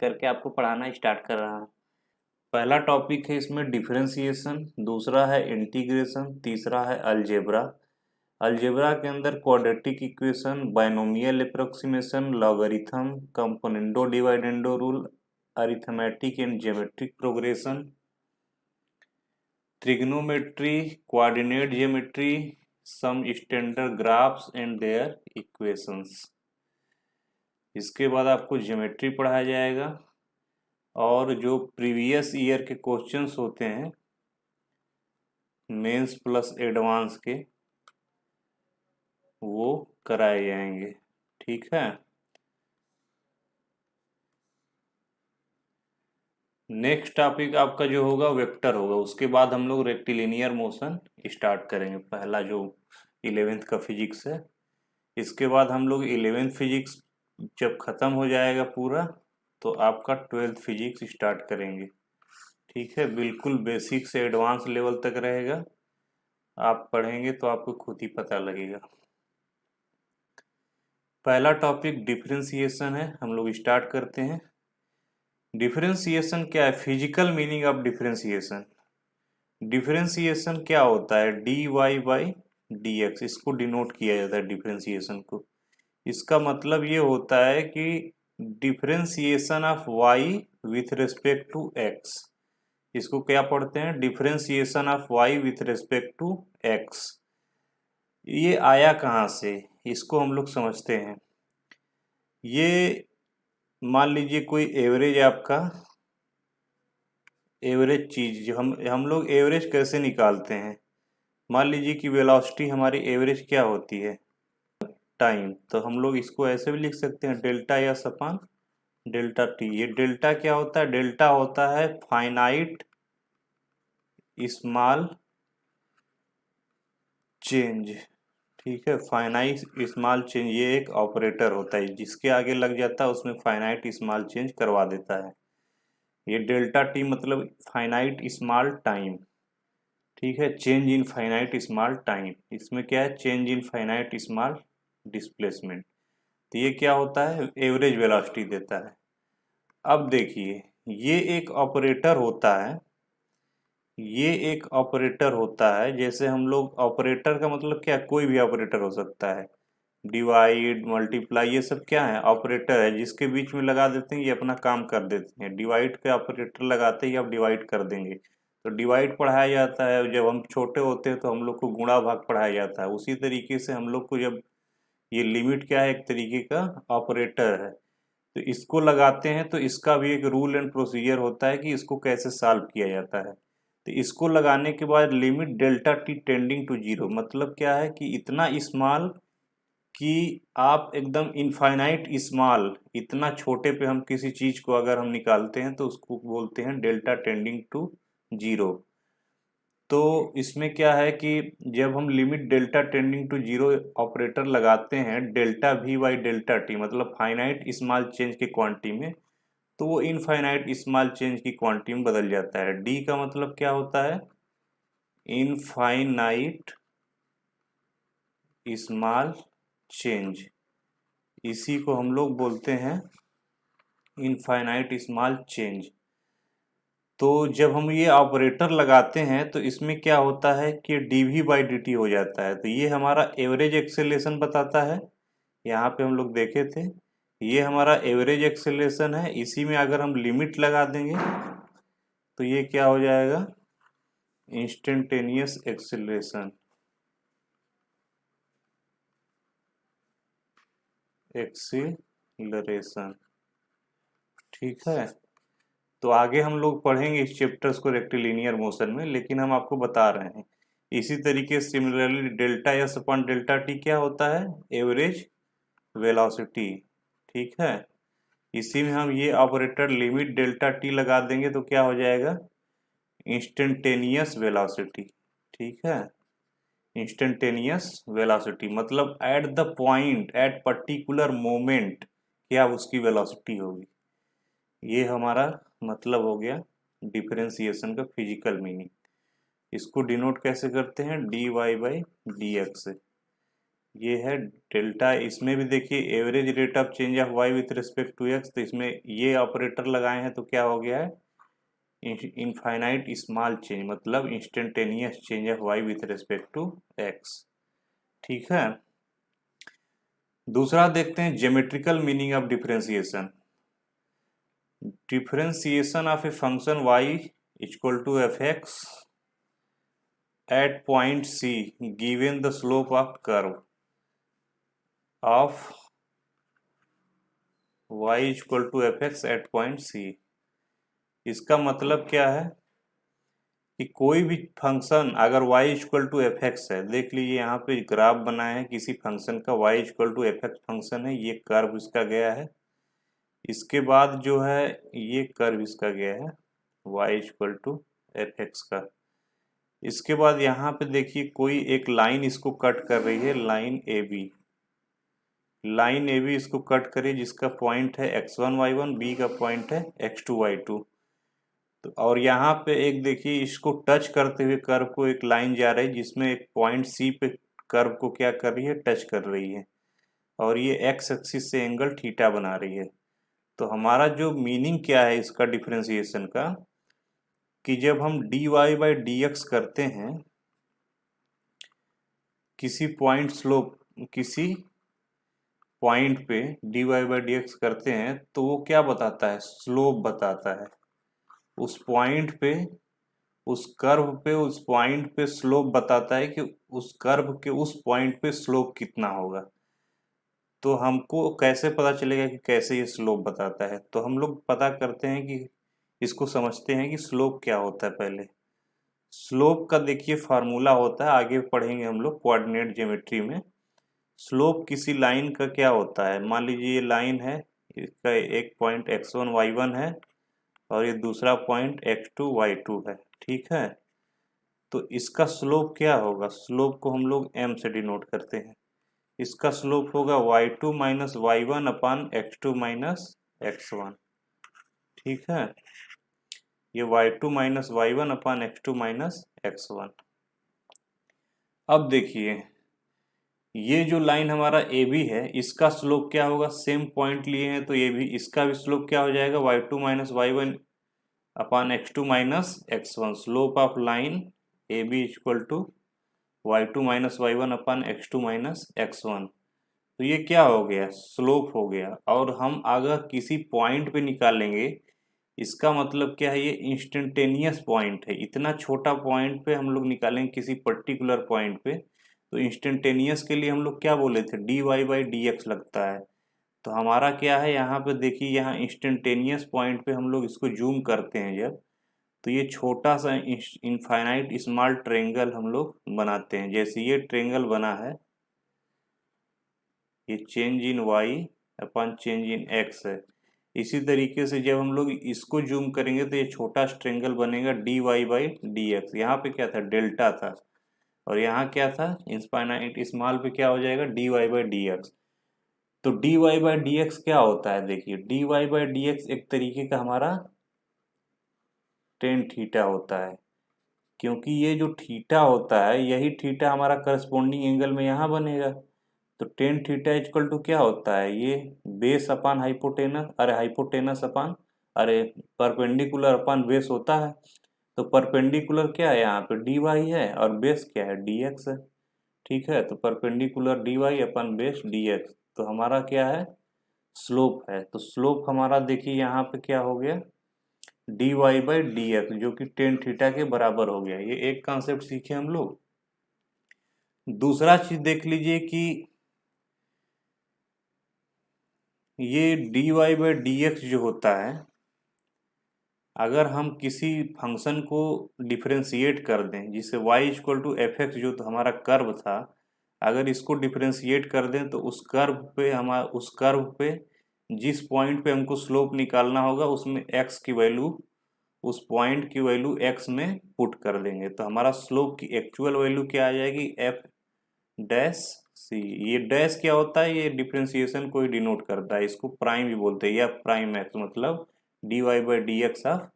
करके आपको पढ़ाना स्टार्ट कर रहा हूँ। पहला टॉपिक है इसमें डिफरेंशिएशन, दूसरा है इंटीग्रेशन, तीसरा है अलजेब्रा। अलजेब्रा के अंदर quadratic equation, binomial approximation, logarithm, componendo dividendo rule, arithmetic and geometric progression, trigonometry, coordinate geometry, some standard graphs and their equations. इसके बाद आपको ज्योमेट्री पढ़ाया जाएगा और जो प्रीवियस ईयर के क्वेश्चंस होते हैं मेंस प्लस एडवांस के वो कराए जाएंगे। ठीक है। नेक्स्ट टॉपिक आपका जो होगा वेक्टर होगा, उसके बाद हम लोग रेक्टिलिनियर मोशन स्टार्ट करेंगे, पहला जो 11th का फिजिक्स है। इसके बाद हम लोग 11th फिजिक्स जब खत्म हो जाएगा पूरा तो आपका 12th फिजिक्स स्टार्ट करेंगे। ठीक है, बिल्कुल बेसिक से एडवांस लेवल तक रहेगा, आप पढ़ेंगे तो आपको खुद ही पता लगेगा। पहला टॉपिक डिफरेंशिएशन है, हम लोग स्टार्ट करते हैं। डिफरेंशिएशन क्या है? Physical meaning of differentiation. Differentiation क्या होता है? D y by d x, इसको डिनोट किया जाता है डिफरेंशिएशन को। इसका मतलब ये होता है कि differentiation of y with respect to x. इसको क्या पढ़ते हैं? Differentiation of y with respect to x. ये आया कहाँ से, इसको हम लोग समझते हैं। ये मान लीजिए कोई एवरेज आपका, एवरेज चीज जो हम लोग एवरेज कैसे निकालते हैं? मान लीजिए कि वेलोसिटी हमारी एवरेज क्या होती है? टाइम। तो हम लोग इसको ऐसे भी लिख सकते हैं delta S upon delta T. ये डेल्टा क्या होता है? डेल्टा होता है फाइनाइट स्मॉल चेंज। ठीक है, फाइनाइट स्मॉल चेंज ये एक ऑपरेटर होता है, जिसके आगे लग जाता है उसमें फाइनाइट स्मॉल चेंज करवा देता है। ये डेल्टा टी मतलब फाइनाइट स्मॉल टाइम। ठीक है, change in finite small time. इसमें क्या है? Change in finite small displacement. तो ये क्या होता है? एवरेज वेलोसिटी देता है। अब देखिए, ये एक ऑपरेटर होता है, ये एक ऑपरेटर होता है। जैसे हम लोग ऑपरेटर का मतलब क्या? कोई भी ऑपरेटर हो सकता है, डिवाइड मल्टीप्लाई ये सब क्या है? ऑपरेटर है, जिसके बीच में लगा देते हैं ये अपना काम कर देते हैं। डिवाइड का ऑपरेटर लगाते ही आप डिवाइड कर देंगे। तो डिवाइड पढ़ाया जाता है, जब हम छोटे होते हैं तो हम लोग को गुणा भाग पढ़ाया जाता है। उसी तरीके से हम लोग को जब ये लिमिट क्या है? एक तरीके का ऑपरेटर है, तो इसको लगाते हैं तो इसका भी एक रूल एंड प्रोसीजर होता है कि इसको कैसे सॉल्व किया जाता है। तो इसको लगाने के बाद limit delta t tending to zero, मतलब क्या है कि इतना स्मॉल कि आप एकदम इनफाइनाइट स्मॉल, इतना छोटे पे हम किसी चीज को अगर हम निकालते हैं तो उसको बोलते हैं डेल्टा टेंडिंग टू जीरो। तो इसमें क्या है कि जब हम limit delta tending to zero operator लगाते हैं delta v by delta t, मतलब फाइनाइट स्मॉल चेंज की क्वांटिटी में, तो वो इनफाइनाइट स्मॉल चेंज की क्वांटिटी में बदल जाता है। डी का मतलब क्या होता है? इनफाइनाइट स्मॉल चेंज, इसी को हम लोग बोलते हैं इनफाइनाइट स्मॉल चेंज। तो जब हम ये ऑपरेटर लगाते हैं तो इसमें क्या होता है कि dv बाई डी टी हो जाता है। तो ये हमारा एवरेज एक्सेलेरेशन बताता है, यहाँ पे हम लोग देखे थे, ये हमारा एवरेज एक्सेलेरेशन है। इसी में अगर हम लिमिट लगा देंगे तो ये क्या हो जाएगा? Instantaneous acceleration, acceleration. ठीक है, तो आगे हम लोग पढ़ेंगे इस चैप्टर्स को रेक्टिलिनियर मोशन में, लेकिन हम आपको बता रहे हैं। इसी तरीके से similarly delta S upon delta T क्या होता है? Average velocity. ठीक है, इसी में हम ये ऑपरेटर लिमिट डेल्टा टी लगा देंगे तो क्या हो जाएगा? Instantaneous velocity. ठीक है, इंस्टेंटेनियस वेलोसिटी मतलब at the point, at particular moment क्या उसकी वेलोसिटी होगी। ये हमारा मतलब हो गया डिफरेंशिएशन का फिजिकल मीनिंग। इसको डिनोट कैसे करते हैं? D y by d x से। ये है डेल्टा। इसमें भी देखिए average rate of change of y with respect to x, तो इसमें ये ऑपरेटर लगाए हैं तो क्या हो गया है इनफाइनाइट स्मॉल चेंज, मतलब instantaneous change of y with respect to x. ठीक है, दूसरा देखते हैं geometrical meaning of differentiation. Differentiation of a function y equal to f x at point C given the slope of curve of y equal to fx at point C। इसका मतलब क्या है कि कोई भी फंक्शन अगर y equal to f x है, देख लीजिए यहाँ पे ग्राफ बनाए हैं किसी फंक्शन का, y equal to f x function है, ये कर्व इसका गया है, इसके बाद जो है ये कर्व इसका गया है y equal to f x का। इसके बाद यहाँ पे देखिए कोई एक लाइन इसको कट कर रही है, line A B, line A B इसको कट करिए जिसका पॉइंट है x1 y1, बी का पॉइंट है x2 y2। तो और यहाँ पे एक देखिए इसको टच करते हुए कर्व को एक लाइन जा रही है जिसमें एक पॉइंट सी पे कर्व को क्या कर रही है, टच कर रही है, और ये एक्स एक्सिस से एंगल थीटा बना रही है। तो हमारा जो मीनिंग क्या है इसका डिफरेंशिएशन का, कि जब हम dy बाई डी एक्स करते हैं किसी पॉइंट स्लोप, किसी पॉइंट पे dy बाई डी एक्स करते हैं तो वो क्या बताता है, स्लोप बताता है। उस पॉइंट पे, उस कर्व पे, उस पॉइंट पे स्लोप बताता है कि उस कर्व के उस पॉइंट पे स्लोप कितना होगा। तो हमको कैसे पता चलेगा कि कैसे ये स्लोप बताता है, तो हम लोग पता करते हैं कि इसको समझते हैं कि स्लोप क्या होता है। पहले स्लोप का देखिए फार्मूला होता है, आगे पढ़ेंगे हम लोग कोऑर्डिनेट ज्योमेट्री में। स्लोप किसी लाइन का क्या होता है, मान लीजिए ये लाइन है, इसका एक पॉइंट x1 y1 है और ये दूसरा पॉइंट x2 y2 है। ठीक है, तो इसका स्लोप क्या होगा, स्लोप को हम लोग m से डिनोट करते हैं। इसका स्लोप होगा y2 माइनस y1 अपान x2 माइनस x1। ठीक है, ये y2 माइनस y1 अपान x2 माइनस x1। अब देखिए ये जो लाइन हमारा ए बी है इसका स्लोप क्या होगा, सेम पॉइंट लिए हैं तो ये भी, इसका भी स्लोप क्या हो जाएगा, y2 minus y upon x2 minus x1। Slope of line A B equal to y2 minus y upon x2 minus x1। तो ये क्या हो गया, स्लोप हो गया। और हम अगर किसी पॉइंट पे निकालेंगे, इसका मतलब क्या है, ये इंस्टेंटेनियस पॉइंट है, इतना छोटा पॉइंट पे हम लोग निकालेंगे किसी पर्टिकुलर पॉइंट पे, तो इंस्टेंटेनियस के लिए हम लोग क्या बोले थे, d y by d x लगता है। तो हमारा क्या है यहाँ पे देखिए, यहाँ इंस्टेंटेनियस पॉइंट पे हम लोग इसको जूम करते हैं जब, तो ये छोटा सा इनफाइनाइट स्मॉल ट्रेंगल हम लोग बनाते हैं। जैसे ये ट्रेंगल बना है, ये change in y upon change in x है। इसी तरीके से जब हम लोग इसको जूम करेंगे तो ये छोटा ट्रेंगल बनेगा d y by d x. यहाँ पे क्या था, डेल्टा था, और यहाँ क्या था, इनफाइनाइट स्मॉल पे क्या हो जाएगा, d y by d x. तो d y by d x क्या होता है, देखिए d y by d x एक तरीके का हमारा टेन थीटा होता है, क्योंकि ये जो थीटा होता है यही थीटा हमारा करस्पॉन्डिंग एंगल में यहाँ बनेगा। तो टेन थीटा इक्वल टू क्या होता है, ये बेस अपान हाइपोटेनस, अरे हाइपोटेनस अपान, अरे परपेंडिकुलर अपान बेस होता है। तो परपेंडिकुलर क्या है, यहाँ पे डी वाई है और बेस क्या है, डी एक्स है। ठीक है, तो perpendicular d y upon base d x, तो हमारा क्या है, स्लोप है। तो स्लोप हमारा देखिए यहाँ पे क्या हो गया, d y by d x, जो कि टेन थीटा के बराबर हो गया। ये एक कॉन्सेप्ट सीखे हम लोग। दूसरा चीज देख लीजिए कि ये d y by d x जो होता है, अगर हम किसी फंक्शन को डिफरेंशिएट कर दें, जिसे y equal to f x जो तो हमारा कर्व था, अगर इसको डिफरेंशिएट कर दें तो उस कर्व पे, हमारा उस कर्व पे जिस पॉइंट पे हमको स्लोप निकालना होगा उसमें x की वैल्यू, उस पॉइंट की वैल्यू x में पुट कर देंगे, तो हमारा स्लोप की एक्चुअल वैल्यू क्या आ जाएगी, एफ डैश सी। ये डैश क्या होता है, ये डिफरेंशिएशन को ही डिनोट करता है, इसको प्राइम भी बोलते हैं, या प्राइम एक्स, मतलब d y by d x of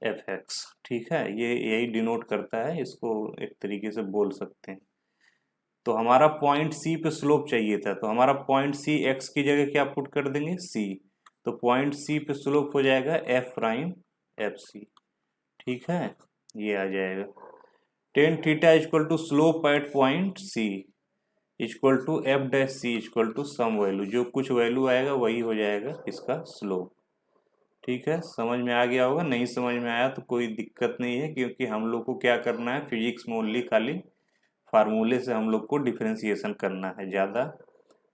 f x. ठीक है, ये यही डिनोट करता है, इसको एक तरीके से बोल सकते हैं। तो हमारा पॉइंट सी पे स्लोप चाहिए था, तो हमारा पॉइंट सी एक्स की जगह क्या पुट कर देंगे सी, तो पॉइंट सी पे स्लोप हो जाएगा एफ प्राइम एफ सी। ठीक है, ये आ जाएगा tan theta equal to slope at point C equal to f dash C equal to some value, जो कुछ वैल्यू आएगा वही हो जाएगा इसका स्लोप। ठीक है, समझ में आ गया होगा। नहीं समझ में आया तो कोई दिक्कत नहीं है, क्योंकि हम लोग को क्या करना है, फिजिक्स में ओनली खाली फार्मूले से हम लोग को डिफरेंशिएशन करना है। ज़्यादा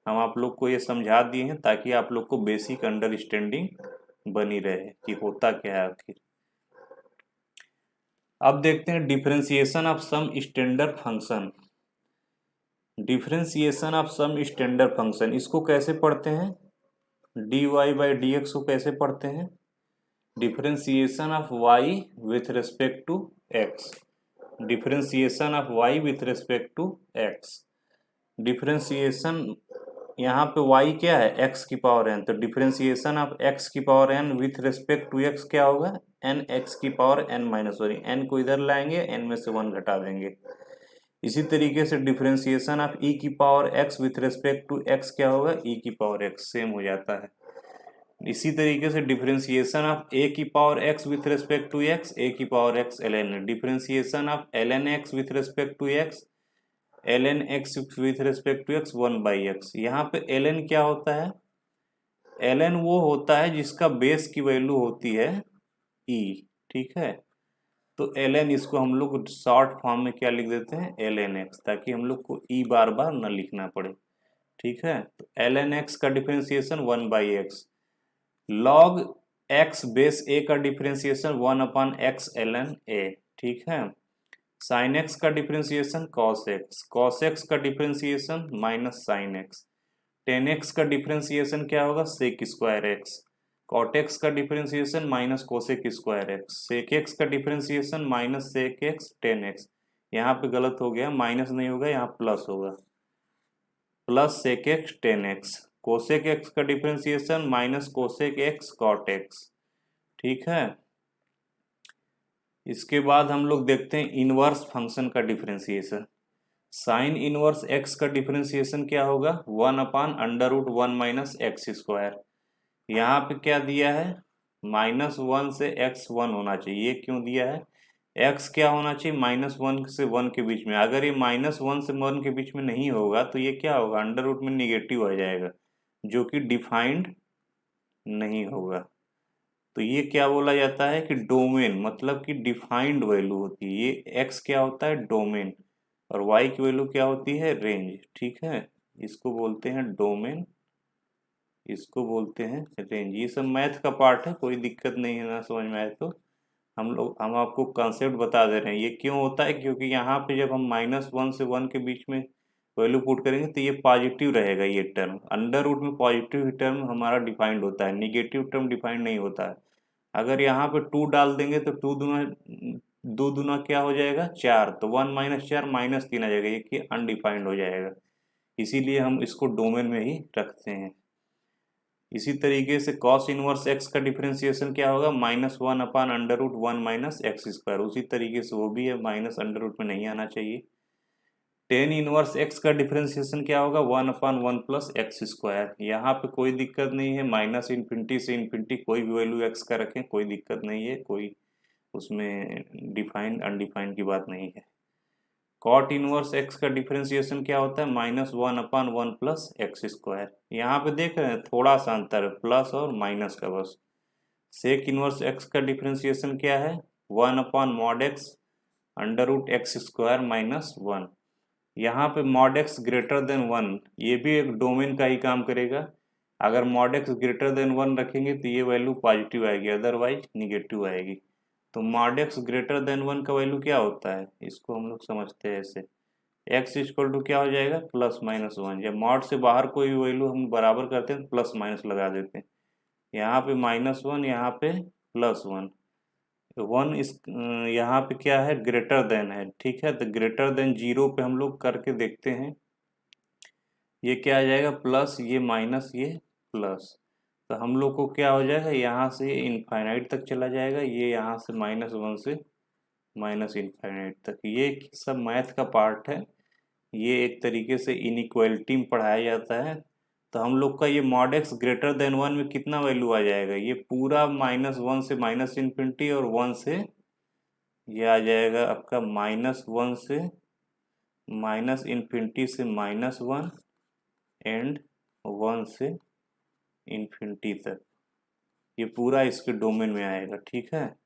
हम आप लोग को ये समझा दिए हैं ताकि आप लोग को बेसिक अंडरस्टैंडिंग बनी रहे कि होता क्या है आखिर। अब देखते हैं differentiation of some standard function. Differentiation of some standard function, इसको कैसे पढ़ते हैं, d y by d x को कैसे पढ़ते हैं, differentiation of y with respect to x, differentiation of y with respect to x. Differentiation यहाँ पे y क्या है, x की पावर n, तो डिफरेंशिएशन ऑफ x की power n with respect to x क्या होगा, n x की power n minus, sorry n को इधर लाएंगे, n में से 1 घटा देंगे। इसी तरीके से डिफरेंशिएशन ऑफ e की power x with respect to x क्या होगा, e की पावर x, सेम हो जाता है। इसी तरीके से डिफरेंशिएशन ऑफ a की power x with respect to x, a की power x ln, differentiation of ln x with respect to x, ln x with respect to x 1 by x. यहाँ पे ln क्या होता है, ln वो होता है जिसका बेस की वैल्यू होती है e। ठीक है, तो ln इसको हम लोग शॉर्ट फॉर्म में क्या लिख देते हैं, ln x, ताकि हम लोग को e बार बार न लिखना पड़े। ठीक है, तो ln x का differentiation 1 by x, log x base a का differentiation 1 upon x ln a। ठीक है, साइन एक्स का differentiation cos x, cos x का differentiation minus sine x, tan x का डिफरेंशिएशन क्या होगा, sec square x, cot x का differentiation minus cosec square x, sec x का differentiation minus sec x tan x. यहाँ पे गलत हो गया, माइनस नहीं होगा, यहाँ प्लस होगा, plus sec x tan x, cosec x का differentiation minus cosec x cot x. ठीक है, इसके बाद हम लोग देखते हैं इनवर्स फंक्शन का डिफरेंशिएशन। साइन इनवर्स एक्स का डिफरेंशिएशन क्या होगा, 1 upon under root 1 minus x square. यहाँ पे क्या दिया है, -1 से x 1 होना चाहिए। ये क्यों दिया है, x क्या होना चाहिए, -1 से 1 के बीच में। अगर ये -1 से 1 के बीच में नहीं होगा तो ये क्या होगा, अंडर रूट में निगेटिव आ जाएगा, जो कि डिफाइंड नहीं होगा। तो ये क्या बोला जाता है कि डोमेन, मतलब कि डिफाइंड वैल्यू होती है। ये x क्या होता है, डोमेन, और y की वैल्यू क्या होती है, रेंज। ठीक है, इसको बोलते हैं डोमेन, इसको बोलते हैं रेंज। ये सब मैथ का पार्ट है, कोई दिक्कत नहीं है, ना समझ में आए तो हम आपको कॉन्सेप्ट बता दे रहे हैं। ये क्यों होता है, क्योंकि यहाँ पे जब हम -1 से 1 के बीच में वैल्यू पुट करेंगे तो ये पॉजिटिव रहेगा। ये टर्म अंडर रूट में पॉजिटिव टर्म हमारा डिफाइंड होता है, निगेटिव टर्म डिफाइंड नहीं होता है। अगर यहाँ पे 2 डाल देंगे तो 2 दूना क्या हो जाएगा, 4, तो 1 माइनस 4 -3 आ जाएगा, ये कि अनडिफाइंड हो जाएगा। इसीलिए हम इसको डोमेन में ही रखते हैं। इसी तरीके से कॉस इनवर्स एक्स का डिफरेंशिएशन क्या होगा, -1 upon under root 1 minus x square. उसी तरीके से वो भी है, माइनस अंडर रूट में नहीं आना चाहिए। टेन इनवर्स एक्स का डिफरेंशिएशन क्या होगा, 1 अपान 1 प्लस एक्स स्क्वायर। यहाँ पे कोई दिक्कत नहीं है, माइनस इन्फिनिटी से इन्फिनिटी कोई भी वैल्यू एक्स का रखें, कोई दिक्कत नहीं है, कोई उसमें डिफाइंड अनडिफाइंड की बात नहीं है। कॉट इनवर्स एक्स का डिफरेंशिएशन क्या होता है, -1 अपान 1 प्लस एक्स स्क्वायर। यहाँ पे देख रहे हैं थोड़ा सा अंतर है, प्लस और माइनस का बस। सेक इनवर्स एक्स का डिफरेंशिएशन क्या है, 1 upon mod x under root x square minus 1। यहाँ पे मॉड एक्स ग्रेटर देन 1, ये भी एक डोमेन का ही काम करेगा। अगर मॉड एक्स ग्रेटर देन 1 रखेंगे तो ये वैल्यू पॉजिटिव आएगी, अदरवाइज निगेटिव आएगी। तो मॉड एक्स ग्रेटर देन 1 का वैल्यू क्या होता है, इसको हम लोग समझते हैं ऐसे, एक्स इक्वल टू क्या हो जाएगा, +-1। जब मॉड से बाहर कोई भी वैल्यू हम बराबर करते हैं तो प्लस माइनस लगा देते हैं। यहाँ पे -1, यहाँ पे +1, 1 इस यहाँ पे क्या है, ग्रेटर देन है। ठीक है, तो ग्रेटर देन 0 पे हम लोग करके देखते हैं, ये क्या आ जाएगा, प्लस, ये माइनस, ये प्लस। तो हम लोग को क्या हो जाएगा, यहाँ से इनफाइनाइट तक चला जाएगा, ये यहाँ से -1 से माइनस इनफाइनाइट तक। ये सब मैथ का पार्ट है, ये एक तरीके से इनइक्वालिटी में पढ़ाया जाता है। तो हम लोग का ये मॉड एक्स ग्रेटर देन 1 में कितना वैल्यू आ जाएगा, ये पूरा -1 से -इन्फिनिटी और 1 से ये आ जाएगा आपका -1 से -इन्फिनिटी से -1 एंड 1 से इन्फिनिटी तक, ये पूरा इसके डोमेन में आएगा। ठीक है,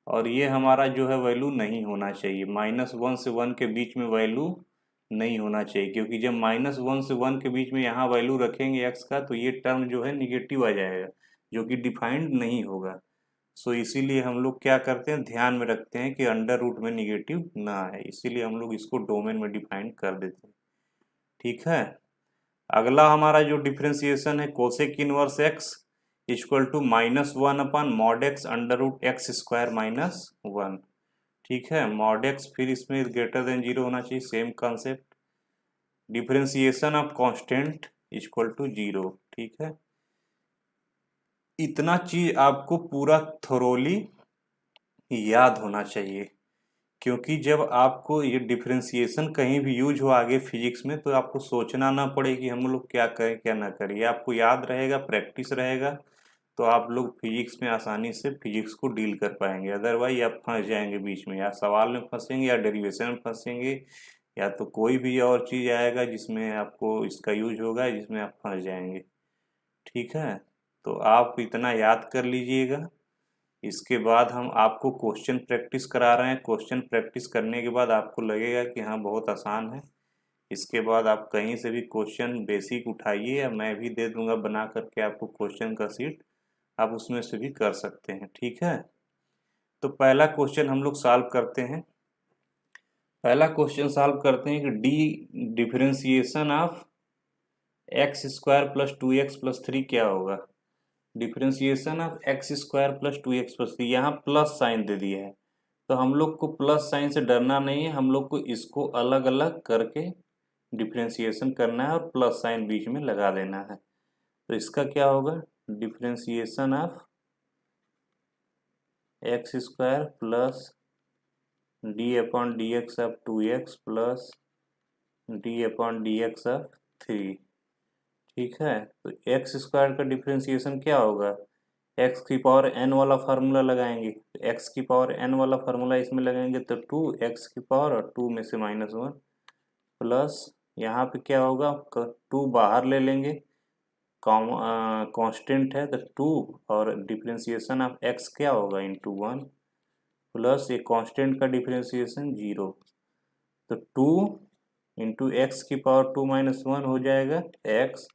और ये हमारा जो है वैल्यू नहीं होना चाहिए, -1 से 1 के बीच में वैल्यू नहीं होना चाहिए, क्योंकि जब -1 से 1 के बीच में यहाँ वैल्यू रखेंगे एक्स का तो ये टर्म जो है निगेटिव आ जाएगा, जो कि डिफाइंड नहीं होगा। सो इसीलिए हम लोग क्या करते हैं, ध्यान में रखते हैं कि अंडर रूट में निगेटिव ना आए, इसीलिए हम लोग इसको डोमेन में डिफाइन कर देते हैं। ठीक है, अगला हमारा जो डिफ्रेंसिएशन है cosec inverse x equal to -1 upon mod x under root x square -1। ठीक है, मॉड एक्स फिर इसमें ग्रेटर देन 0 होना चाहिए, same concept. Differentiation of constant equal to 0। ठीक है, इतना चीज आपको पूरा थोरोली याद होना चाहिए, क्योंकि जब आपको ये डिफ्रेंसिएशन कहीं भी यूज हो आगे फिजिक्स में तो आपको सोचना ना पड़े कि हम लोग क्या करें क्या ना करें, ये आपको याद रहेगा, प्रैक्टिस रहेगा, तो आप लोग फिजिक्स में आसानी से फिजिक्स को डील कर पाएंगे। अदरवाइज आप फंस जाएंगे बीच में, या सवाल में फंसेंगे या डेरिवेशन में फंसेंगे, या तो कोई भी और चीज़ आएगा जिसमें आपको इसका यूज होगा जिसमें आप फंस जाएंगे। ठीक है, तो आप इतना याद कर लीजिएगा। इसके बाद हम आपको क्वेश्चन प्रैक्टिस करा रहे हैं, क्वेश्चन प्रैक्टिस करने के बाद आपको लगेगा कि हाँ बहुत आसान है। इसके बाद आप कहीं से भी क्वेश्चन बेसिक उठाइए, या मैं भी दे दूंगा बना करके आपको क्वेश्चन का सीट, आप उसमें से भी कर सकते हैं। ठीक है, तो पहला क्वेश्चन हम लोग सॉल्व करते हैं। पहला क्वेश्चन सॉल्व करते हैं कि D differentiation of x square plus 2x plus 3 क्या होगा। Differentiation of x square plus 2x plus 3, यहाँ प्लस साइन दे दिया है, तो हम लोग को प्लस साइन से डरना नहीं है, हम लोग को इसको अलग अलग करके डिफरेंशिएशन करना है और प्लस साइन बीच में लगा देना है। तो इसका क्या होगा, differentiation of x square plus D upon d x of 2x plus D upon d x of 3। ठीक है, तो एक्स स्क्वायर का डिफरेंशिएशन क्या होगा, एक्स की पावर एन वाला फार्मूला लगाएंगे, तो एक्स की पावर एन वाला फार्मूला इसमें लगाएंगे तो 2x की पावर और 2 में से -1 प्लस यहाँ पे क्या होगा, 2 बाहर ले लेंगे, कांस्टेंट है तो 2, और डिफरेंशिएशन ऑफ एक्स क्या होगा इंटू 1 प्लस ये कांस्टेंट का डिफरेंशिएशन 0, तो 2 इंटू एक्स की पावर 2 - 1 हो जाएगा x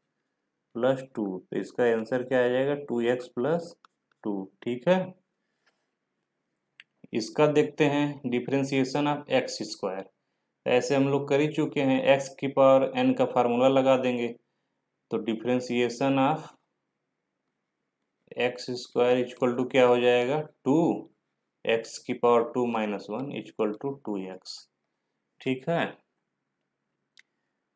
प्लस 2, तो इसका आंसर क्या आ जाएगा 2x प्लस 2। ठीक है, इसका देखते हैं डिफरेंशिएशन ऑफ एक्स स्क्वायर, ऐसे हम लोग कर ही चुके हैं, x की पावर n का फार्मूला लगा देंगे, तो differentiation of x square equal to क्या हो जाएगा 2x की पावर 2 - 1 इक्वल टू 2x। ठीक है,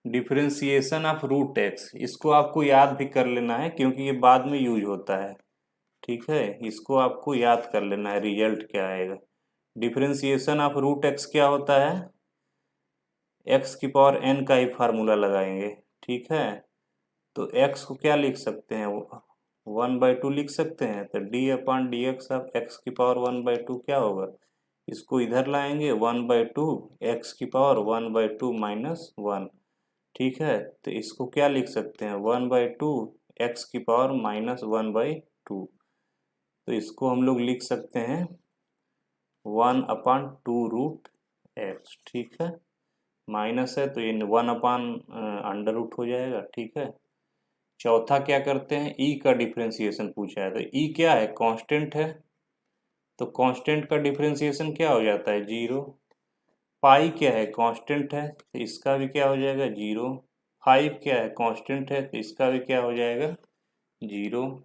डिफरेंशिएशन ऑफ रूट एक्स, इसको आपको याद भी कर लेना है क्योंकि ये बाद में यूज होता है। ठीक है, इसको आपको याद कर लेना है, रिजल्ट क्या आएगा। डिफरेंशिएशन ऑफ रूट एक्स क्या होता है, एक्स की पावर एन का ही फार्मूला लगाएंगे। ठीक है, तो एक्स को क्या लिख सकते हैं, 1/2 लिख सकते हैं, तो D upon d x of x की पावर 1/2 क्या होगा, इसको इधर लाएंगे 1/2 एक्स की पावर 1/2 -1। ठीक है, तो इसको क्या लिख सकते हैं 1/2 एक्स की पावर -1/2, तो इसको हम लोग लिख सकते हैं 1/2√x। ठीक है, माइनस है तो ये 1/√, हो जाएगा। ठीक है, चौथा क्या करते हैं, ई का डिफरेंशिएशन पूछा है, तो ई क्या है, कांस्टेंट है, तो कांस्टेंट का डिफरेंशिएशन क्या हो जाता है 0। पाई क्या है, कांस्टेंट है, तो इसका भी क्या हो जाएगा 0। 5 क्या है, कांस्टेंट है, तो इसका भी क्या हो जाएगा 0।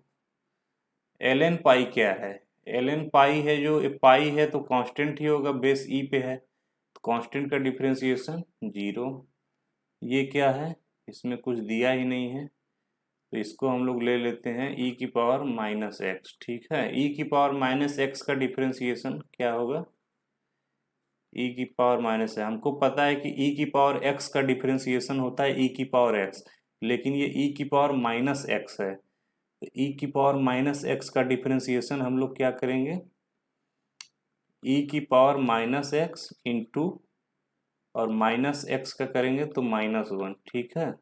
ln पाई क्या है, ln पाई है, जो पाई है तो कांस्टेंट ही होगा, बेस ई पे है, तो कांस्टेंट का डिफरेंशिएशन 0। ये क्या है, इसमें कुछ दिया ही नहीं है, तो इसको हम लोग ले लेते हैं e की पावर -x। ठीक है, e की पावर -x का डिफरेंशिएशन क्या होगा, ई की पावर माइनस है, हमको पता है कि ई की पावर एक्स का डिफरेंशिएशन होता है ई की पावर एक्स, लेकिन ये ई की पावर माइनस एक्स है, तो ई की पावर माइनस एक्स का डिफरेंशिएशन हम लोग क्या करेंगे, ई की पावर माइनस एक्स इंटू और माइनस एक्स का करेंगे तो -1, ठीक है,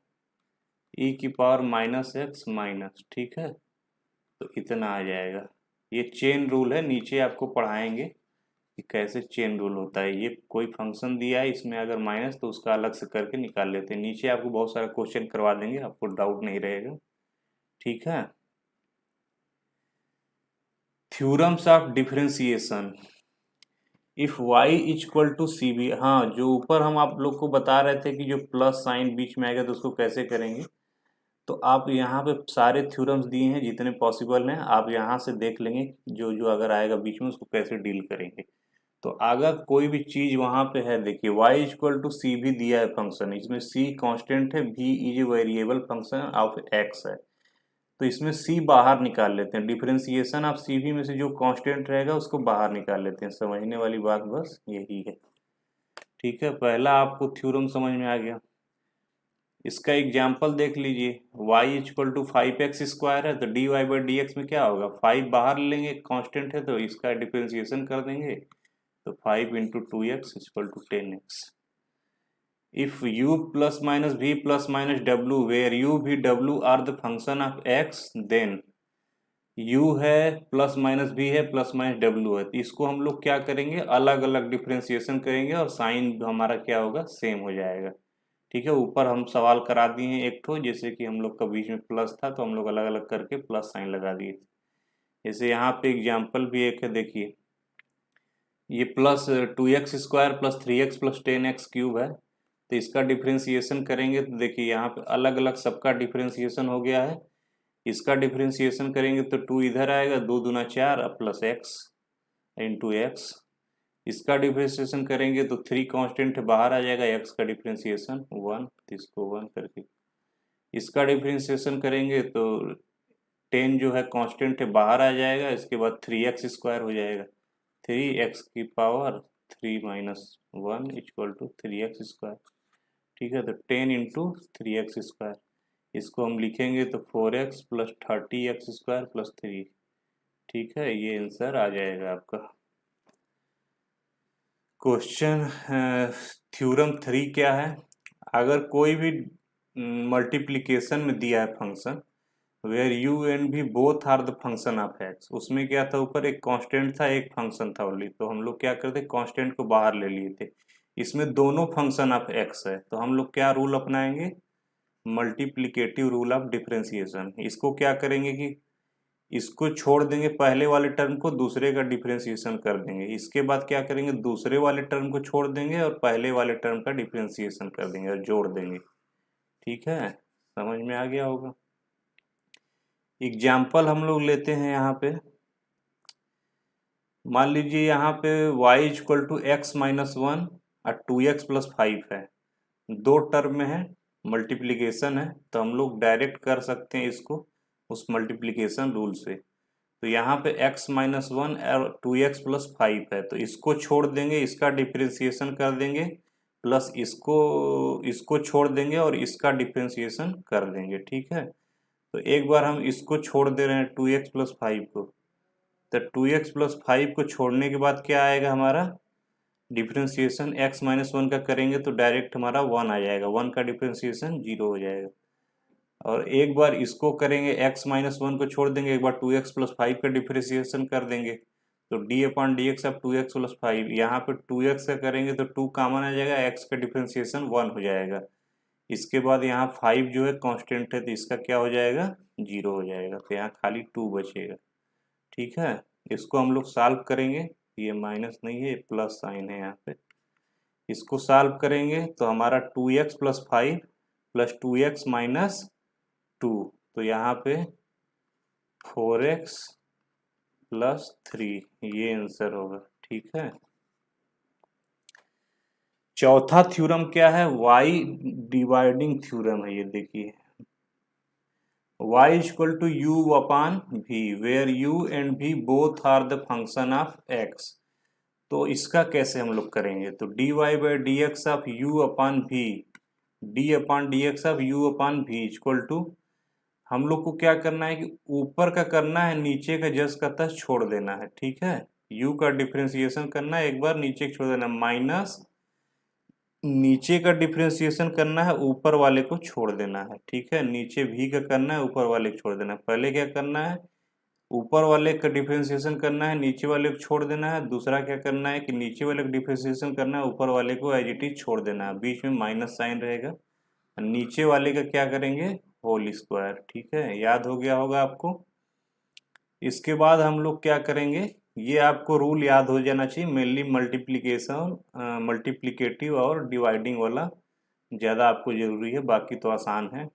ई की पावर माइनस एक्स माइनस, ठीक है, तो इतना आ जाएगा। ये चेन रूल है, नीचे आपको पढ़ाएंगे कि कैसे चेन रूल होता है। ये कोई फंक्शन दिया है, इसमें अगर माइनस तो उसका अलग से करके निकाल लेते हैं, नीचे आपको बहुत सारा क्वेश्चन करवा देंगे, आपको डाउट नहीं रहेगा, ठीक है। Theorems of differentiation, if y equal to C B, हाँ जो ऊपर हम आप लोग को बता रहे थे कि जो प्लस साइन बीच में आएगा तो उसको कैसे करेंगे, तो आप यहाँ पे सारे थ्योरम्स दिए हैं जितने पॉसिबल हैं, आप यहाँ से देख लेंगे जो जो अगर आएगा बीच में उसको कैसे डील करेंगे। तो अगर कोई भी चीज वहां पे है, देखिए y इक्वल टू सी भी दिया है फंक्शन, इसमें c कांस्टेंट है, v is variable function of x है, तो इसमें c बाहर निकाल लेते हैं, डिफरेंशिएशन ऑफ सी भी में से जो कांस्टेंट रहेगा उसको बाहर निकाल लेते हैं, समझने वाली बात बस यही है, ठीक है। पहला आपको थ्योरम समझ में आ गया। इसका एग्जाम्पल देख लीजिए, y इक्वल टू 5x² है, तो dy बाई डी एक्स में क्या होगा, 5 बाहर लेंगे, कांस्टेंट है तो इसका डिफरेंशिएशन कर देंगे, तो 5 into 2x equal to 10x। If u plus minus v plus minus w where u v w are the function of x, then u है प्लस माइनस v है प्लस माइनस w है, तो इसको हम लोग क्या करेंगे, अलग अलग डिफरेंशिएशन करेंगे और साइन हमारा क्या होगा, सेम हो जाएगा, ठीक है। ऊपर हम सवाल करा दिए हैं एक ठो, जैसे कि हम लोग का बीच में प्लस था तो हम लोग अलग अलग करके प्लस साइन लगा दिए, जैसे यहाँ पे एग्जाम्पल भी एक है, देखिए ये plus 2x² plus 3x plus 10x³ है, तो इसका डिफरेंशिएशन करेंगे तो देखिए यहाँ पे अलग अलग सबका डिफरेंशिएशन हो गया है, इसका डिफरेंशिएशन करेंगे तो 2 इधर आएगा, 2 दूना 4 और प्लस x इंटू एक्स, इसका डिफरेंशिएशन करेंगे तो 3 कांस्टेंट बाहर आ जाएगा, x का डिफरेंशिएशन 1, इसको 1 करके, इसका डिफरेंशिएशन करेंगे तो 10 जो है कांस्टेंट है बाहर आ जाएगा, इसके बाद 3x² हो जाएगा, 3x की power 3 minus 1 equal to 3x², ठीक है। तो 10 इंटू 3x², इसको हम लिखेंगे तो 4x प्लस 30x² प्लस 3, ठीक है, ये आंसर आ जाएगा आपका। क्वेश्चन थ्योरम 3 क्या है, अगर कोई भी मल्टीप्लिकेशन में दिया है function where u and v both are the function of x, उसमें क्या था, ऊपर एक कांस्टेंट था एक फंक्शन था ओनली, तो हम लोग क्या करते कांस्टेंट को बाहर ले लिए थे, इसमें दोनों फंक्शन ऑफ x है, तो हम लोग क्या रूल अपनाएंगे, मल्टीप्लिकेटिव रूल ऑफ डिफरेंशिएशन। इसको क्या करेंगे कि इसको छोड़ देंगे पहले वाले टर्म को, दूसरे का डिफरेंशिएशन कर देंगे, इसके बाद क्या करेंगे दूसरे वाले टर्म को छोड़ देंगे और पहले वाले टर्म का डिफरेंशिएशन कर देंगे और जोड़ देंगे, ठीक है, समझ में आ गया होगा। एग्जाम्पल हम लोग लेते हैं यहाँ पे, मान लीजिए यहाँ पे y equal to x minus 1 और 2x प्लस 5 है, दो टर्म में है, मल्टीप्लिकेशन है, तो हम लोग डायरेक्ट कर सकते हैं इसको उस मल्टीप्लिकेशन रूल से, तो यहाँ पे x माइनस 1 और 2x प्लस 5 है, तो इसको छोड़ देंगे, इसका डिफरेंशिएशन कर देंगे, प्लस इसको इसको छोड़ देंगे और इसका डिफरेंशिएशन कर देंगे, ठीक है। तो एक बार हम इसको छोड़ दे रहे हैं 2x प्लस 5 को, तो 2x प्लस 5 को छोड़ने के बाद क्या आएगा हमारा डिफरेंशिएशन, x माइनस 1 का करेंगे तो डायरेक्ट हमारा 1 आ जाएगा, 1 का डिफरेंशिएशन 0 हो जाएगा, और एक बार इसको करेंगे x माइनस 1 को छोड़ देंगे, एक बार 2x प्लस 5 का डिफरेंशिएशन कर देंगे, तो d अपॉन डी एक्स अब 2x प्लस 5, यहाँ पे 2x का करेंगे तो 2 कॉमन आ जाएगा, x का डिफरेंशिएशन 1 हो जाएगा, इसके बाद यहाँ 5 जो है कांस्टेंट है तो इसका क्या हो जाएगा 0 हो जाएगा, तो यहाँ खाली 2 बचेगा, ठीक है। इसको हम लोग सॉल्व करेंगे, ये माइनस नहीं है प्लस साइन है यहाँ पे, इसको सॉल्व करेंगे तो हमारा 2x plus 5 plus 2x minus 2, तो यहाँ पे 4x प्लस 3, ये आंसर होगा, ठीक है। चौथा थ्योरम क्या है, y डिवाइडिंग थ्योरम है, ये देखिए y equal to u upon v where u and v both are the function of x, तो इसका कैसे हम लोग करेंगे, तो dy by d x of u upon v, d upon d x of u upon v equal to, हम लोग को क्या करना है कि ऊपर का करना है, नीचे का जस्ट का तस छोड़ देना है, ठीक है। u का डिफरेंशिएशन करना है, एक बार नीचे छोड़ देना, माइनस नीचे का डिफरेंशिएशन करना है, ऊपर वाले को छोड़ देना है, ठीक है। नीचे v का करना है, ऊपर वाले को छोड़ देना है। पहले क्या करना है, ऊपर वाले का डिफरेंशिएशन करना है, नीचे वाले को छोड़ देना है। दूसरा क्या करना है कि नीचे वाले का डिफरेंशिएशन करना है, ऊपर वाले को एज इट इज छोड़ देना है, बीच में माइनस साइन रहेगा। नीचे वाले का क्या करेंगे, होल स्क्वायर, ठीक है। याद हो गया होगा आपको। इसके बाद हम लोग क्या करेंगे, ये आपको रूल याद हो जाना चाहिए, मेनली मल्टीप्लीकेशन, मल्टीप्लिकेटिव और डिवाइडिंग वाला ज़्यादा आपको जरूरी है, बाकी तो आसान है।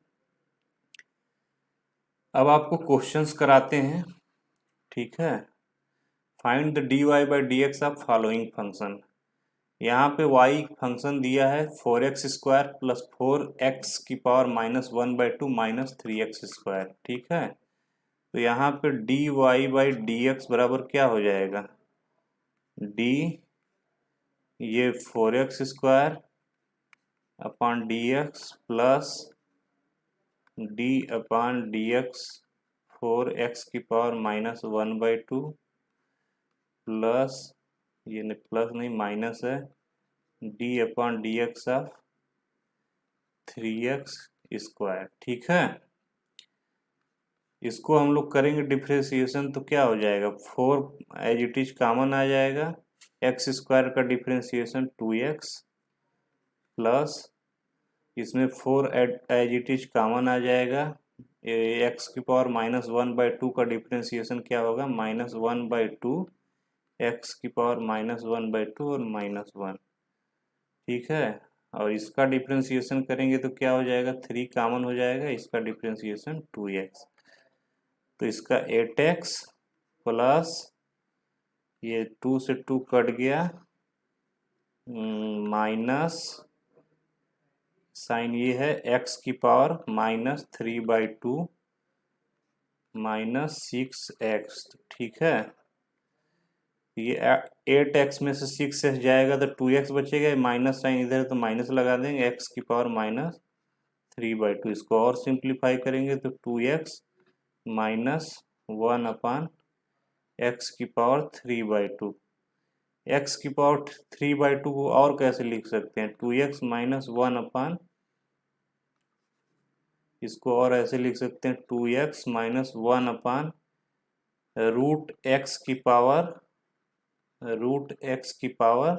अब आपको क्वेश्चंस कराते हैं, ठीक है। Find the d y by d x of following function. यहाँ पे y फंक्शन दिया है 4x² प्लस 4x की पावर -1/2 -3x², ठीक है। तो यहाँ पे d y by d x बराबर क्या हो जाएगा, डी ये 4x² upon d x plus d upon d x 4x की पावर -1/2 प्लस, ये प्लस नहीं माइनस है, d upon d x of 3x², ठीक है। इसको हम लोग करेंगे डिफरेंशिएशन, तो क्या हो जाएगा, 4 एज इट इज कॉमन आ जाएगा, x² का डिफरेंशिएशन 2x प्लस इसमें 4 एज इट इज कॉमन आ जाएगा, x की पावर -1/2 का डिफरेंशिएशन क्या होगा, -1/2 x की पावर -1/2 और -1, ठीक है। और इसका डिफरेंशिएशन करेंगे तो क्या हो जाएगा, 3 कॉमन हो जाएगा, इसका डिफरेंशिएशन 2x, तो इसका 8x प्लस ये 2 से 2 कट गया, माइनस साइन ये है x की पावर -3/2 -6x, ठीक है। ये 8x में से 6x जाएगा तो 2x बचेगा, माइनस साइन इधर तो माइनस लगा देंगे, x की पावर -3/2। इसको और सिंप्लीफाई करेंगे तो 2x -1 अपान x की पावर 3/2। x की पावर 3/2 को और कैसे लिख सकते हैं, 2x -1 अपान, इसको और ऐसे लिख सकते हैं 2x -1 अपान √x की पावर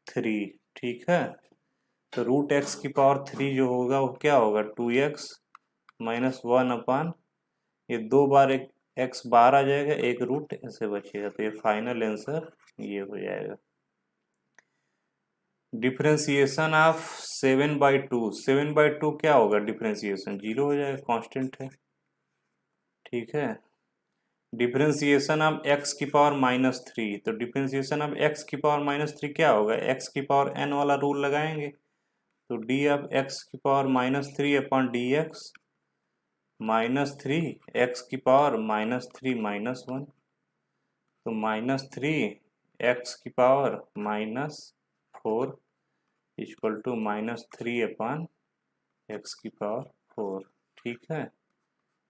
3, ठीक है। तो √x की पावर 3 जो होगा वो क्या होगा, 2x -1 अपान, ये 2 बार एक x बाहर आ जाएगा, एक रूट ऐसे बचेगा, तो ये फाइनल आंसर ये हो जाएगा। डिफरेंशिएशन ऑफ 7/2, 7/2 क्या होगा, डिफरेंशिएशन 0 हो जाएगा, कांस्टेंट है, ठीक है। डिफरेंशिएशन ऑफ x की पावर -3, तो डिफरेंशिएशन ऑफ x की पावर -3 क्या होगा, x की पावर n वाला रूल लगाएंगे, तो डी ऑफ x की power -3 upon d x -3 x की पावर -3 -1, तो -3 x की power -4 equal to -3 upon x की पावर 4, ठीक है।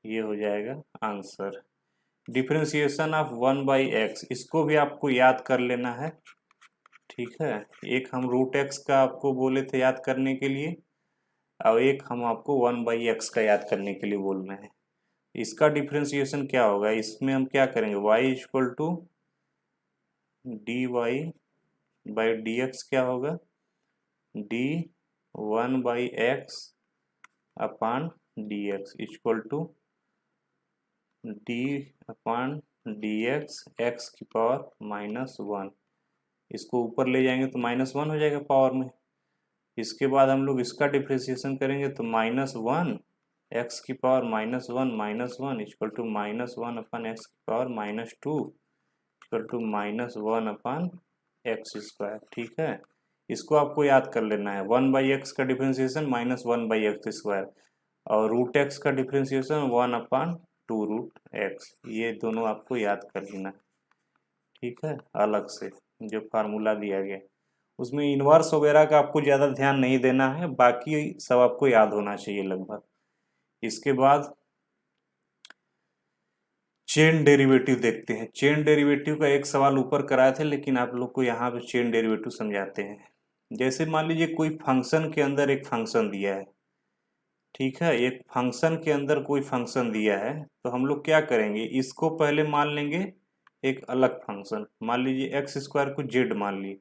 ये हो जाएगा आंसर। डिफरेंशिएशन ऑफ 1/x, इसको भी आपको याद कर लेना है, ठीक है। एक हम √x का आपको बोले थे याद करने के लिए, और एक हम आपको 1/x का याद करने के लिए बोल रहे हैं। इसका डिफरेंशिएशन क्या होगा, इसमें हम क्या करेंगे, y equal to d y by d x क्या होगा, d 1/x upon d x equal to d upon d x की पावर -1, इसको ऊपर ले जाएंगे तो -1 हो जाएगा पावर में। इसके बाद हम लोग इसका डिफरेंशिएशन करेंगे तो -1 x की power -1 equal to -1 upon x की power -2 equal to -1 upon x², ठीक है। इसको आपको याद कर लेना है, 1/x का डिफरेंशिएशन -1/x², और √x का डिफरेंशिएशन 1/2 √x, ये दोनों आपको याद कर लेना है, ठीक है, अलग से। जो फार्मूला दिया गया उसमें इन्वर्स वगैरह का आपको ज़्यादा ध्यान नहीं देना है, बाकी सब आपको याद होना चाहिए लगभग। इसके बाद चेन डेरिवेटिव देखते हैं। चेन डेरिवेटिव का एक सवाल ऊपर कराए थे, लेकिन आप लोग को यहाँ पे चेन डेरिवेटिव समझाते हैं। जैसे मान लीजिए कोई फंक्शन के अंदर एक फंक्शन दिया है, ठीक है, एक फंक्शन के अंदर कोई फंक्शन दिया है, तो हम लोग क्या करेंगे, इसको पहले मान लेंगे एक अलग फंक्शन। मान लीजिए एक्स स्क्वायर को जेड मान लिए,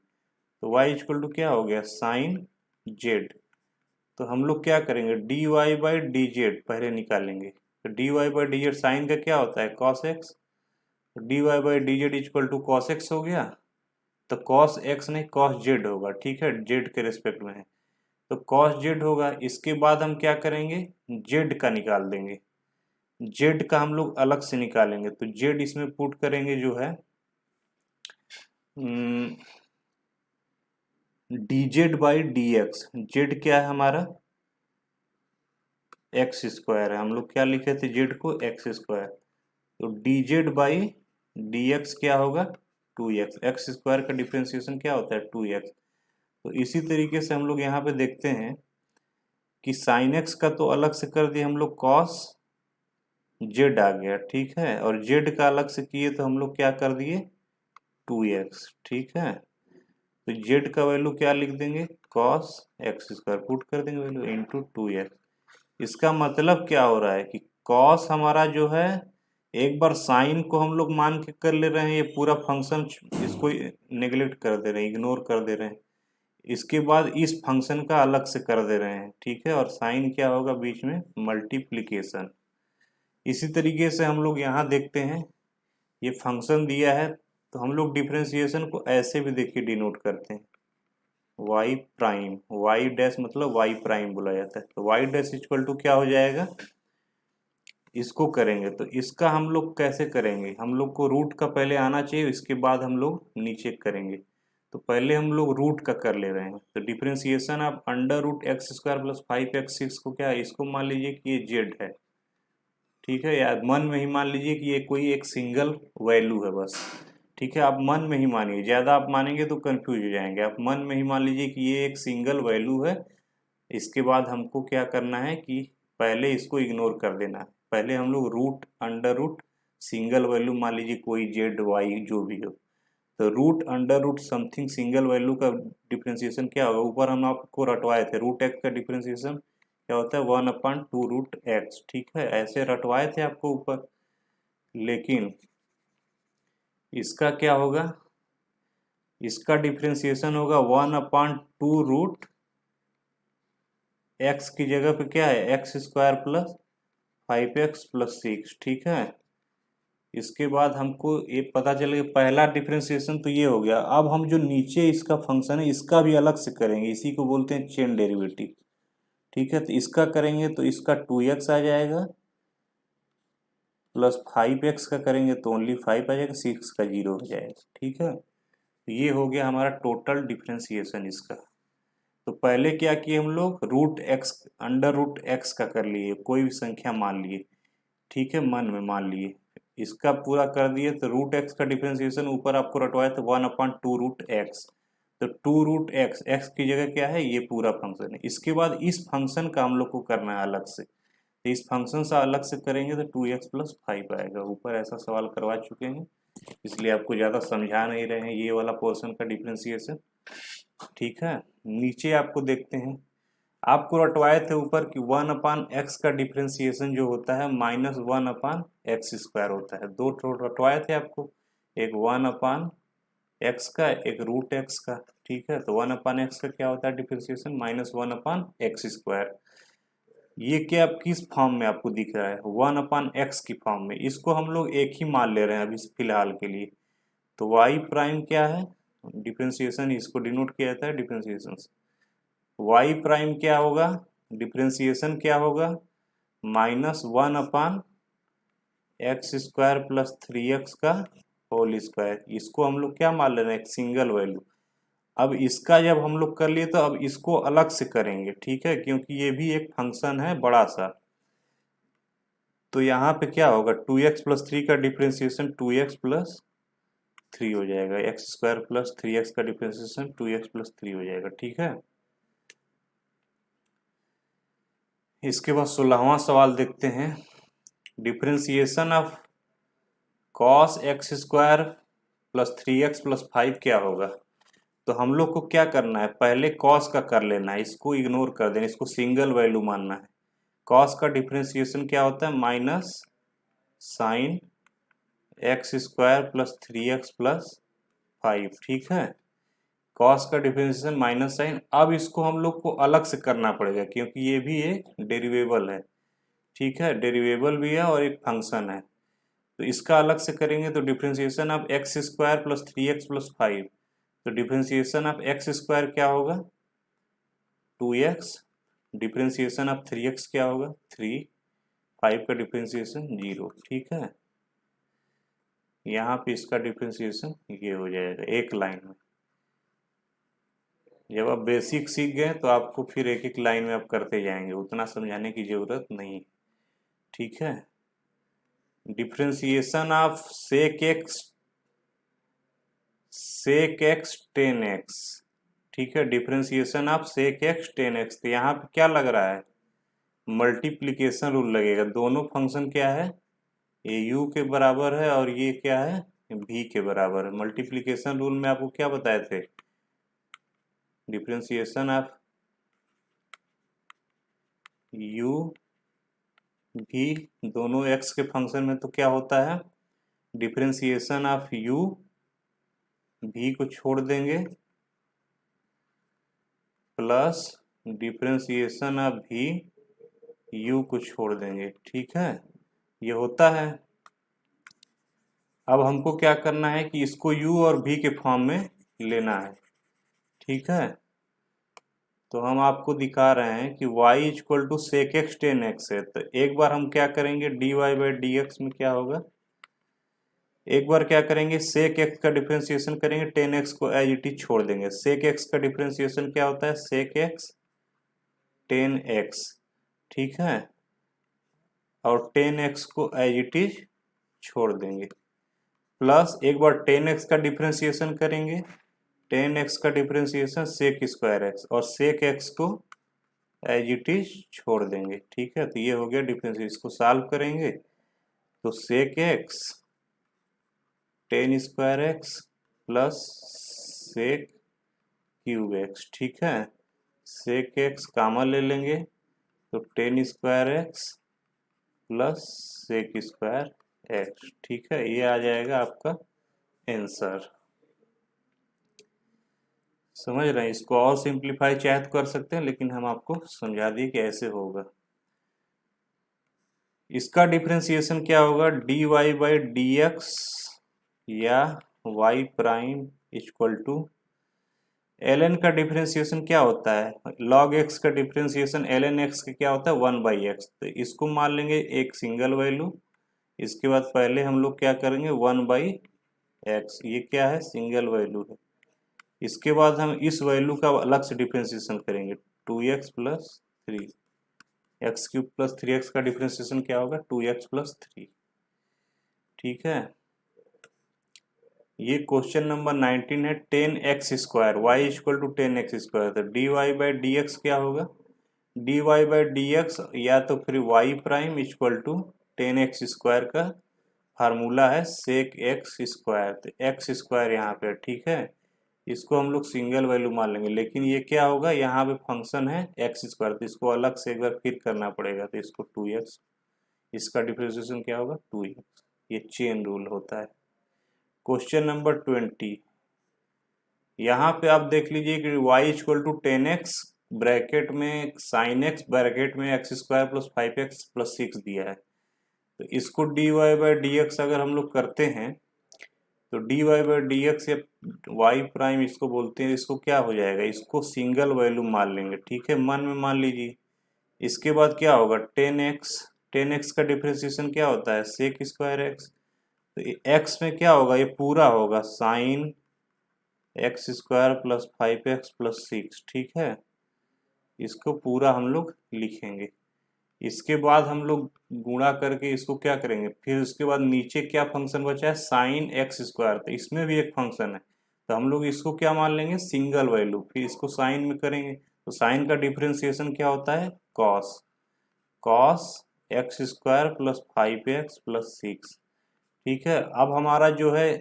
तो वाई इक्वल टू क्या हो गया, साइन जेड। तो हम लोग क्या करेंगे, d y by d z पहले निकालेंगे। तो d y by d z sine का क्या होता है, कॉस एक्स। तो d y by d z equal to cos x हो गया। तो कॉस एक्स नहीं कॉस जेड होगा, ठीक है, जेड के रिस्पेक्ट में है, तो कॉस जेड होगा। इसके बाद हम क्या करेंगे, जेड का निकाल देंगे। जेड का हम लोग अलग से निकालेंगे, तो जेड इसमें पुट करेंगे जो है D Z by d x. Z क्या है हमारा, एक्स स्क्वायर है, हम लोग क्या लिखे थे जेड को, एक्स स्क्वायर। तो D Z by d x क्या होगा, टू एक्स। एक्स स्क्वायर का डिफ्रेंसिएशन क्या होता है, टू एक्स। तो इसी तरीके से हम लोग यहाँ पे देखते हैं कि साइन एक्स का तो अलग से कर दिए हम लोग, कॉस जेड आ गया, ठीक है, और जेड का अलग से किए तो हम लोग क्या कर दिए, टू एक्स, ठीक है। तो जेड का वैल्यू क्या लिख देंगे, कॉस एक्स स्क्वायर, पुट कर देंगे वैल्यू इंटू टू एक्स। इसका मतलब क्या हो रहा है कि कॉस हमारा जो है, एक बार साइन को हम लोग मान के कर ले रहे हैं, ये पूरा फंक्शन इसको नेग्लेक्ट कर दे रहे हैं, इग्नोर कर दे रहे हैं। इसके बाद इस फंक्शन का अलग से कर दे रहे हैं, ठीक है, और साइन क्या होगा बीच में, मल्टीप्लीकेशन। इसी तरीके से हम लोग यहाँ देखते हैं, ये फंक्शन दिया है, तो हम लोग डिफ्रेंसिएशन को ऐसे भी देखिए डिनोट करते हैं, वाई प्राइम, वाई डैश मतलब वाई प्राइम बोला जाता है। तो वाई डैश इक्वल टू क्या हो जाएगा, इसको करेंगे तो इसका हम लोग कैसे करेंगे, हम लोग को रूट का पहले आना चाहिए, इसके बाद हम लोग नीचे करेंगे। तो पहले हम लोग रूट का कर ले रहे हैं, तो डिफ्रेंसिएशन आप under root x square plus five x six को क्या है, इसको मान लीजिए कि ये जेड है, ठीक है, या मन में ही मान लीजिए कि ये कोई एक सिंगल वैल्यू है बस, ठीक है। आप मन में ही मानिए, ज़्यादा आप मानेंगे तो कंफ्यूज हो जाएंगे। आप मन में ही मान लीजिए कि ये एक सिंगल वैल्यू है। इसके बाद हमको क्या करना है कि पहले इसको इग्नोर कर देना है। पहले हम लोग root under root single value मान लीजिए कोई जेड वाई जो भी हो, तो root under root something single value का डिफ्रेंसिएशन क्या होगा, ऊपर हम आपको रटवाए थे, रूट एक्स का डिफ्रेंसिएशन क्या होता है, one upon two root x, ठीक है, ऐसे रटवाए थे आपको ऊपर। लेकिन इसका क्या होगा, इसका डिफ्रेंसिएशन होगा one upon two root x की जगह पे क्या है, x square plus five x plus six, ठीक है। इसके बाद हमको ये पता चले पहला डिफ्रेंसिएशन तो ये हो गया। अब हम जो नीचे इसका फंक्शन है इसका भी अलग से करेंगे, इसी को बोलते हैं चेन डेरिवेटिव, ठीक है। तो इसका करेंगे तो इसका टू एक्स आ जाएगा, प्लस फाइव एक्स का करेंगे तो ओनली फाइव आ जाएगा, सिक्स का जीरो हो जाएगा, ठीक है। तो ये हो गया हमारा टोटल डिफ्रेंसिएशन इसका। तो पहले क्या किए हम लोग, root x under root x का कर लिए, कोई भी संख्या मान लिए, ठीक है, मन में मान लिए, इसका पूरा कर दिए। तो रूट एक्स का डिफरेंशिएशन ऊपर आपको रटवाया तो one upon two root x, तो टू रूट एक्स, एक्स की जगह क्या है, ये पूरा फंक्शन है। इसके बाद इस फंक्शन का हम लोग को करना है अलग से, तो इस फंक्शन से अलग से करेंगे तो टू एक्स प्लस फाइव आएगा। ऊपर ऐसा सवाल करवा चुके हैं, इसलिए आपको ज़्यादा समझा नहीं रहे हैं ये वाला पोर्शन का डिफरेंशिएशन, ठीक है। नीचे आपको देखते हैं, आपको रटवाए थे ऊपर कि वन अपान एक्स का डिफ्रेंसिएशन जो होता है minus one upon x square होता है। दो रटवाए थे आपको, एक वन अपान एक्स का, एक रूट एक्स का, ठीक है। तो वन अपान एक्स का क्या होता है differentiation, minus one upon x square. ये क्या किस फॉर्म में आपको दिख रहा है, वन अपान एक्स की फॉर्म में। इसको हम लोग एक ही मान ले रहे हैं अभी फिलहाल के लिए। तो वाई प्राइम क्या है, डिफ्रेंसिएशन इसको डिनोट किया जाता है डिफ्रेंसिएशन से। वाई प्राइम क्या होगा, डिफ्रेंसिएशन क्या होगा, minus one upon x square plus three x का होल स्क्वायर। इसको हम लोग क्या मान ले रहे हैं, एक सिंगल वैल्यू। अब इसका जब हम लोग कर लिए तो अब इसको अलग से करेंगे, ठीक है, क्योंकि ये भी एक फंक्शन है बड़ा सा। तो यहाँ पे क्या होगा, टू एक्स प्लस थ्री का डिफ्रेंसिएशन टू एक्स प्लस 3 हो जाएगा, एक्स स्क्वायर प्लस 3x का डिफ्रेंसिएशन 2x प्लस 3 हो जाएगा। ठीक है, इसके बाद 16वां सवाल देखते हैं। Differentiation of cos x square plus 3x plus 5 क्या होगा? तो हम लोग को क्या करना है, पहले कॉस का कर लेना है, इसको इग्नोर कर देना, इसको सिंगल वैल्यू मानना है। कॉस का डिफ्रेंसिएशन क्या होता है, minus sine x square plus 3x plus 5। ठीक है, कॉस का डिफरेंशिएशन माइनस साइन। अब इसको हम लोग को अलग से करना पड़ेगा क्योंकि ये भी एक डेरिवेबल है। ठीक है, डेरिवेबल भी है और एक फंक्शन है, तो इसका अलग से करेंगे। तो differentiation of x square plus 3x plus 5, तो डिफरेंशिएशन ऑफ एक्स स्क्वायर क्या होगा, 2x, डिफरेंशिएशन ऑफ 3x क्या होगा, 3, 5 का डिफरेंशिएशन 0। ठीक है, यहाँ पे इसका डिफरेंशिएशन ये हो जाएगा एक लाइन में। जब आप बेसिक सीख गए तो आपको फिर एक एक लाइन में आप करते जाएंगे, उतना समझाने की जरूरत नहीं। ठीक है, differentiation of sec x tan x. ठीक है, differentiation of sec x tan x, तो यहाँ पे क्या लग रहा है, मल्टीप्लीकेशन रूल लगेगा। दोनों फंक्शन क्या है, ये u के बराबर है और ये क्या है, v के बराबर है। मल्टीप्लीकेशन रूल में आपको क्या बताए थे, डिफरेंशिएशन ऑफ u v, दोनों x के फंक्शन में तो क्या होता है, डिफरेंशिएशन ऑफ u, v को छोड़ देंगे, plus differentiation of v, u को छोड़ देंगे। ठीक है, ये होता है। अब हमको क्या करना है कि इसको u और v के फॉर्म में लेना है। ठीक है, तो हम आपको दिखा रहे हैं कि y equal to sec x tan x है। तो एक बार हम क्या करेंगे, dy बाई डी एक्स में क्या होगा, एक बार क्या करेंगे, सेक एक्स का डिफरेंशिएशन करेंगे, टेन एक्स को एज इट इज छोड़ देंगे। सेक एक्स का डिफरेंशिएशन क्या होता है, सेक एक्स टेन एक्स। ठीक है, और टेन एक्स को एज इट इज छोड़ देंगे, प्लस एक बार टेन एक्स का डिफरेंशिएशन करेंगे, टेन एक्स का डिफरेंशिएशन सेक स्क्वायर एक्स, और सेक एक्स को एज इट इज छोड़ देंगे। ठीक है, तो ये हो गया डिफरेंशिएशन। इसको सॉल्व करेंगे तो sec x tan square x plus sec cube x. ठीक है, सेक एक्स कामन ले लेंगे तो tan square x plus sec square x. ठीक है, ये आ जाएगा आपका आंसर। समझ रहे हैं, इसको और सिंप्लीफाई चाहे तो कर सकते हैं, लेकिन हम आपको समझा दिए कि ऐसे होगा। इसका डिफरेंशिएशन क्या होगा, d y by d x या y prime equal to l n का डिफरेंशिएशन क्या होता है, लॉग एक्स का डिफरेंशिएशन एल एन एक्स का क्या होता है, 1/x। तो इसको मान लेंगे एक सिंगल वैल्यू। इसके बाद पहले हम लोग क्या करेंगे, 1/x, ये क्या है, सिंगल वैल्यू है। इसके बाद हम इस वैल्यू का अलग से डिफरेंशिएशन करेंगे, 2x plus 3, x cube plus 3x का डिफरेंशिएशन क्या होगा, 2x प्लस 3। ठीक है, ये क्वेश्चन नंबर 19 है। 10x square y equal to 10x square, तो dy बाई डी एक्स क्या होगा, dy बाई डी एक्स या तो फिर y prime equal to 10x square का फार्मूला है सेक एक्स स्क्वायर, तो एक्स स्क्वायर यहाँ पे। ठीक है, इसको हम लोग सिंगल वैल्यू मान लेंगे, लेकिन ये क्या होगा, यहाँ पे फंक्शन है एक्स स्क्वायर, तो इसको अलग से एक बार फिर करना पड़ेगा, तो इसको 2x, इसका डिफरेंशिएशन क्या होगा, 2x। ये चेन रूल होता है। क्वेश्चन नंबर 20, यहाँ पे आप देख लीजिए कि y equal to 10x bracket में साइन एक्स ब्रैकेट में x square plus 5x plus 6 दिया है। तो इसको dy बाई डी एक्स अगर हम लोग करते हैं तो dy बाई डी एक्स या y प्राइम इसको बोलते हैं, इसको क्या हो जाएगा, इसको सिंगल वैल्यू मान लेंगे। ठीक है, मन में मान लीजिए। इसके बाद क्या होगा, 10x का डिफरेंशिएशन क्या होता है, सेक स्क्वायर एक्स। तो x में क्या होगा, ये पूरा होगा sine x square plus 5x plus 6। ठीक है, इसको पूरा हम लोग लिखेंगे। इसके बाद हम लोग गुणा करके इसको क्या करेंगे, फिर उसके बाद नीचे क्या फंक्शन बचा है, साइन एक्स स्क्वायर, तो इसमें भी एक फंक्शन है, तो हम लोग इसको क्या मान लेंगे, सिंगल वैल्यू, फिर इसको साइन में करेंगे, तो साइन का डिफरेंशिएशन क्या होता है, cos, cos x square plus 5x plus 6। ठीक है, अब हमारा जो है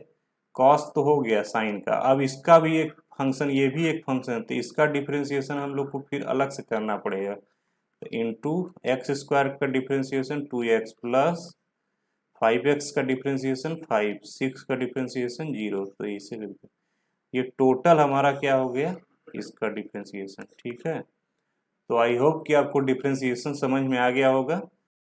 कॉस तो हो गया साइन का, अब इसका भी एक फंक्शन, ये भी एक फंक्शन है, तो इसका डिफरेंशिएशन हम लोग को फिर अलग से करना पड़ेगा, तो इंटू एक्स स्क्वायर का डिफरेंशिएशन 2x प्लस 5x का डिफरेंशिएशन 5, 6 का डिफरेंशिएशन 0, तो इसे ये टोटल हमारा क्या हो गया, इसका डिफरेंशिएशन। ठीक है, तो आई होप कि आपको डिफरेंशिएशन समझ में आ गया होगा।